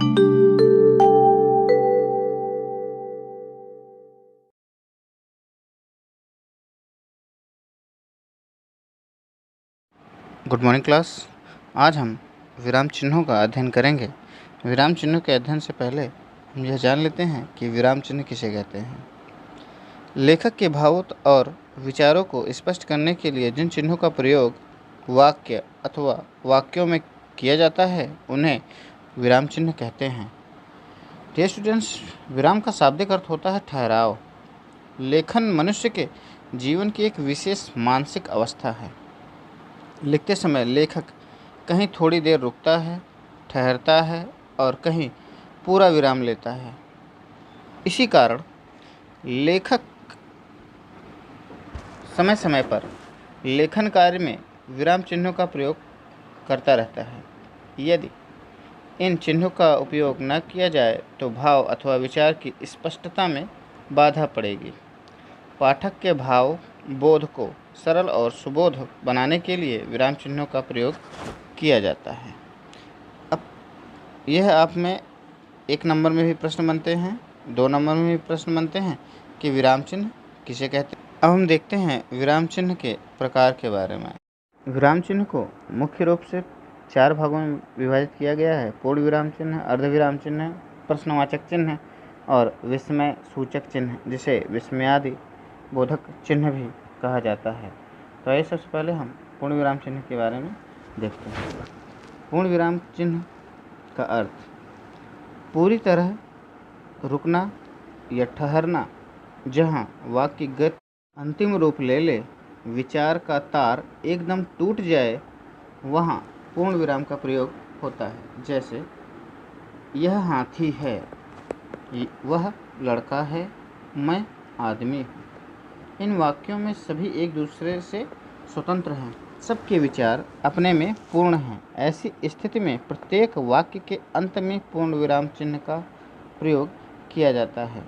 Good morning class. आज हम विराम चिन्हों का अध्ययन करेंगे। विराम चिन्हों के अध्ययन से पहले हम यह जान लेते हैं कि विराम चिन्ह किसे कहते हैं। लेखक के भावों और विचारों को स्पष्ट करने के लिए जिन चिन्हों का प्रयोग वाक्य अथवा वाक्यों में किया जाता है उन्हें विराम चिन्ह कहते हैं। डियर स्टूडेंट्स, विराम का शाब्दिक अर्थ होता है ठहराव। लेखन मनुष्य के जीवन की एक विशेष मानसिक अवस्था है। लिखते समय लेखक कहीं थोड़ी देर रुकता है, ठहरता है और कहीं पूरा विराम लेता है। इसी कारण लेखक समय समय पर लेखन कार्य में विराम चिन्हों का प्रयोग करता रहता है। यदि इन चिन्हों का उपयोग न किया जाए तो भाव अथवा विचार की स्पष्टता में बाधा पड़ेगी। पाठक के भाव बोध को सरल और सुबोध बनाने के लिए विराम चिन्हों का प्रयोग किया जाता है। अब यह आप में 1 नंबर में भी प्रश्न बनते हैं, 2 नंबर में भी प्रश्न बनते हैं कि विराम चिन्ह किसे कहते हैं। अब हम देखते हैं विराम चिन्ह के प्रकार के बारे में। विराम चिन्ह को मुख्य रूप से 4 भागों में विभाजित किया गया है। पूर्ण विराम चिन्ह, अर्ध विराम चिन्ह, प्रश्नवाचक चिन्ह और विस्मय सूचक चिन्ह, जिसे विस्मयादि बोधक चिन्ह भी कहा जाता है। तो आइए सबसे पहले हम पूर्ण विराम चिन्ह के बारे में देखते हैं। पूर्ण विराम चिन्ह का अर्थ पूरी तरह रुकना या ठहरना, जहां वाक्य की गति अंतिम रूप ले ले, विचार का तार एकदम टूट जाए, वहां पूर्ण विराम का प्रयोग होता है। जैसे यह हाथी है, वह लड़का है, मैं आदमी हूँ। इन वाक्यों में सभी एक दूसरे से स्वतंत्र हैं, सबके विचार अपने में पूर्ण हैं। ऐसी स्थिति में प्रत्येक वाक्य के अंत में पूर्ण विराम चिन्ह का प्रयोग किया जाता है।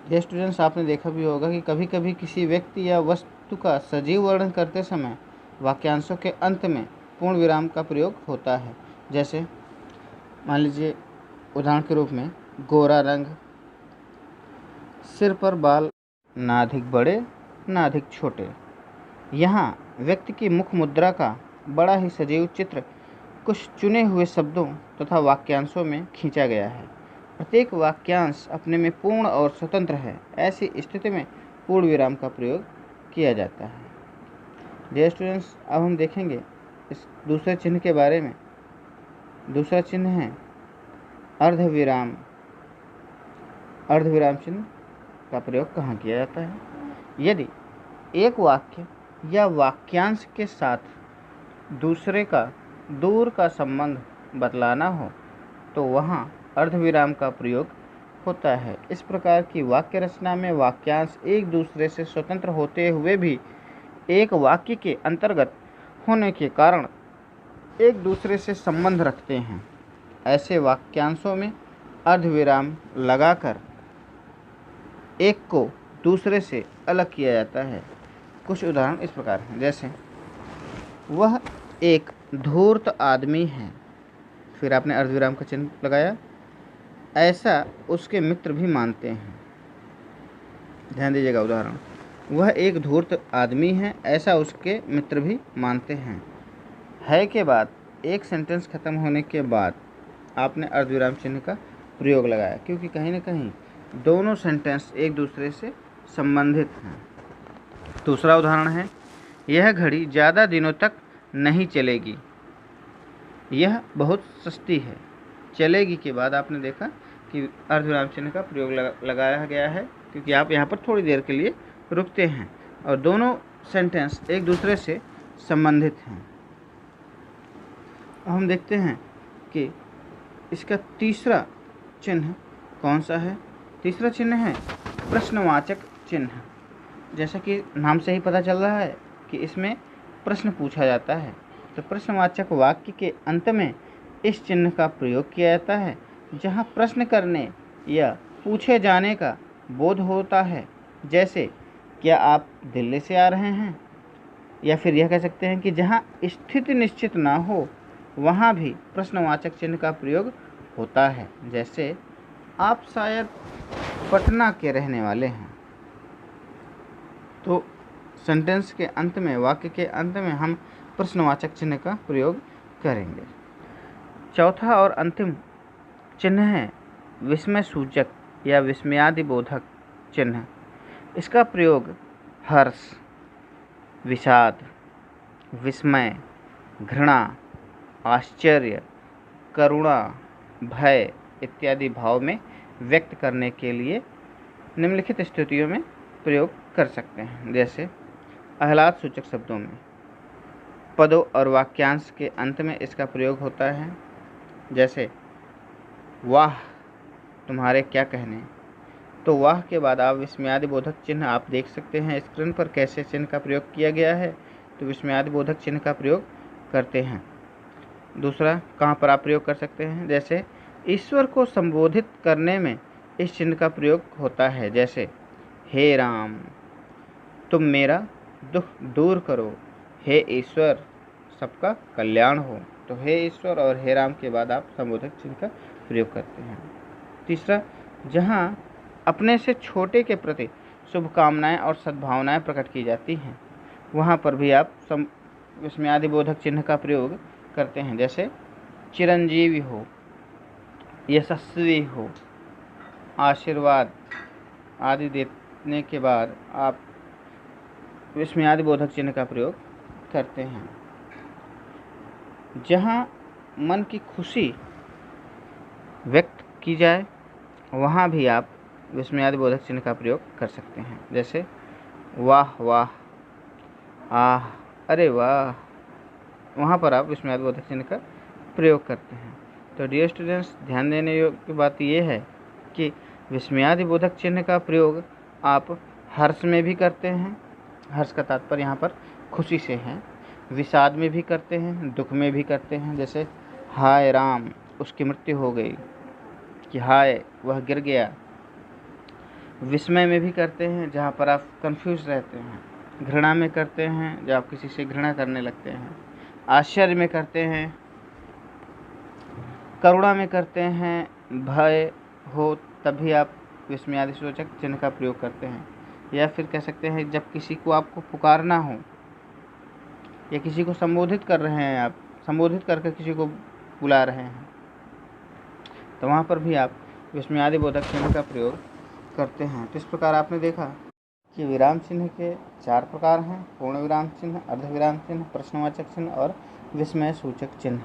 ये स्टूडेंट्स, आपने देखा भी होगा कि कभी कभी किसी व्यक्ति या वस्तु का सजीव वर्णन करते समय वाक्यांशों के अंत में पूर्ण विराम का प्रयोग होता है। जैसे मान लीजिए उदाहरण के रूप में, गोरा रंग, सिर पर बाल ना अधिक बड़े ना अधिक छोटे। यहाँ व्यक्ति की मुख मुद्रा का बड़ा ही सजीव चित्र कुछ चुने हुए शब्दों तथा वाक्यांशों में खींचा गया है। प्रत्येक वाक्यांश अपने में पूर्ण और स्वतंत्र है। ऐसी स्थिति में पूर्ण विराम का प्रयोग किया जाता है। डियर स्टूडेंट्स, अब हम देखेंगे इस दूसरे चिन्ह के बारे में। दूसरा चिन्ह है अर्धविराम। अर्धविराम चिन्ह का प्रयोग कहाँ किया जाता है? यदि एक वाक्य या वाक्यांश के साथ दूसरे का दूर का संबंध बतलाना हो तो वहाँ अर्धविराम का प्रयोग होता है। इस प्रकार की वाक्य रचना में वाक्यांश एक दूसरे से स्वतंत्र होते हुए भी एक वाक्य के अंतर्गत होने के कारण एक दूसरे से संबंध रखते हैं। ऐसे वाक्यांशों में अर्धविराम लगाकर एक को दूसरे से अलग किया जाता है। कुछ उदाहरण इस प्रकार हैं, जैसे वह एक धूर्त आदमी है, फिर आपने अर्धविराम का चिन्ह लगाया, ऐसा उसके मित्र भी मानते हैं। ध्यान दीजिएगा उदाहरण, वह एक धूर्त आदमी है, ऐसा उसके मित्र भी मानते हैं। है के बाद एक सेंटेंस खत्म होने के बाद आपने अर्धविराम चिन्ह का प्रयोग लगाया, क्योंकि कहीं ना कहीं दोनों सेंटेंस एक दूसरे से संबंधित हैं। दूसरा उदाहरण है, यह घड़ी ज़्यादा दिनों तक नहीं चलेगी, यह बहुत सस्ती है। चलेगी के बाद आपने देखा कि अर्धविराम चिन्ह का प्रयोग लगाया गया है, क्योंकि आप यहाँ पर थोड़ी देर के लिए रुकते हैं और दोनों सेंटेंस एक दूसरे से संबंधित हैं। अब हम देखते हैं कि इसका तीसरा चिन्ह कौन सा है। तीसरा चिन्ह है प्रश्नवाचक चिन्ह। जैसा कि नाम से ही पता चल रहा है कि इसमें प्रश्न पूछा जाता है, तो प्रश्नवाचक वाक्य के अंत में इस चिन्ह का प्रयोग किया जाता है, जहां प्रश्न करने या पूछे जाने का बोध होता है। जैसे, क्या आप दिल्ली से आ रहे हैं? या फिर यह कह सकते हैं कि जहां स्थिति निश्चित ना हो वहाँ भी प्रश्नवाचक चिन्ह का प्रयोग होता है। जैसे आप शायद पटना के रहने वाले हैं, तो सेंटेंस के अंत में, वाक्य के अंत में हम प्रश्नवाचक चिन्ह का प्रयोग करेंगे। चौथा और अंतिम चिन्ह है विस्मय सूचक या विस्मयादिबोधक चिन्ह। इसका प्रयोग हर्ष, विषाद, विस्मय, घृणा, आश्चर्य, करुणा, भय इत्यादि भाव में व्यक्त करने के लिए निम्नलिखित स्थितियों में प्रयोग कर सकते हैं। जैसे आह्लाद सूचक शब्दों में पदों और वाक्यांश के अंत में इसका प्रयोग होता है। जैसे वाह तुम्हारे क्या कहने, तो वाह के बाद आप विस्मयादिबोधक चिन्ह आप देख सकते हैं स्क्रीन पर कैसे चिन्ह का प्रयोग किया गया है। तो विस्मयादिबोधक चिन्ह का प्रयोग करते हैं। दूसरा कहाँ पर आप प्रयोग कर सकते हैं, जैसे ईश्वर को संबोधित करने में इस चिन्ह का प्रयोग होता है। जैसे हे राम तुम मेरा दुख दूर करो, हे ईश्वर सबका कल्याण हो। तो हे ईश्वर और हे राम के बाद आप संबोधक चिन्ह का प्रयोग करते हैं। तीसरा, जहाँ अपने से छोटे के प्रति शुभकामनाएं और सद्भावनाएं प्रकट की जाती हैं, वहाँ पर भी आप विस्मयादिबोधक चिन्ह का प्रयोग करते हैं। जैसे चिरंजीवी हो, यशस्वी हो, आशीर्वाद आदि देने के बाद आप विस्मयादिबोधक चिन्ह का प्रयोग करते हैं। जहाँ मन की खुशी व्यक्त की जाए, वहाँ भी आप विस्मयादिबोधक चिन्ह का प्रयोग कर सकते हैं। जैसे वाह वाह, आह, अरे वाह, वहाँ पर आप विस्मयादिबोधक चिन्ह का प्रयोग करते हैं। तो डियर स्टूडेंट्स, ध्यान देने योग्य बात यह है कि विस्मयादिबोधक चिन्ह का प्रयोग आप हर्ष में भी करते हैं, हर्ष का तात्पर्य यहाँ पर खुशी से है, विषाद में भी करते हैं, दुख में भी करते हैं। जैसे हाय राम उसकी मृत्यु हो गई, कि हाय वह गिर गया। विस्मय में भी करते हैं जहाँ पर आप कंफ्यूज रहते हैं। घृणा में करते हैं जब आप किसी से घृणा करने लगते हैं। आश्चर्य में करते हैं, करुणा में करते हैं, भय हो तभी आप विस्मयादिसूचक चिन्ह का प्रयोग करते हैं। या फिर कह सकते हैं जब किसी को आपको पुकारना हो या किसी को संबोधित कर रहे हैं, आप संबोधित करके किसी को बुला रहे हैं, तो वहाँ पर भी आप विस्मयादिबोधक चिन्ह का प्रयोग करते हैं। तो इस प्रकार आपने देखा कि विराम चिन्ह के 4 प्रकार हैं: पूर्ण विराम चिन्ह, अर्धविराम चिन्ह, प्रश्नवाचक चिन्ह और विस्मय सूचक चिन्ह।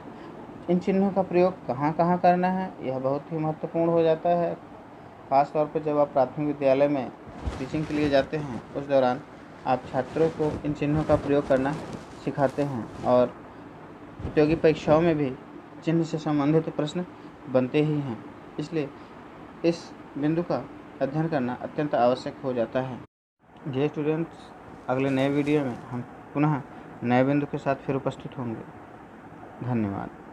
इन चिन्हों का प्रयोग कहाँ कहाँ करना है, यह बहुत ही महत्वपूर्ण हो जाता है। ख़ास तौर पर जब आप प्राथमिक विद्यालय में टीचिंग के लिए जाते हैं, उस दौरान आप छात्रों को इन चिन्हों का प्रयोग करना सिखाते हैं और प्रतियोगी परीक्षाओं में भी चिन्ह से संबंधित प्रश्न बनते ही हैं। इसलिए इस बिंदु का अध्ययन करना अत्यंत आवश्यक हो जाता है। जी स्टूडेंट्स, अगले नए वीडियो में हम पुनः नए बिंदु के साथ फिर उपस्थित होंगे। धन्यवाद।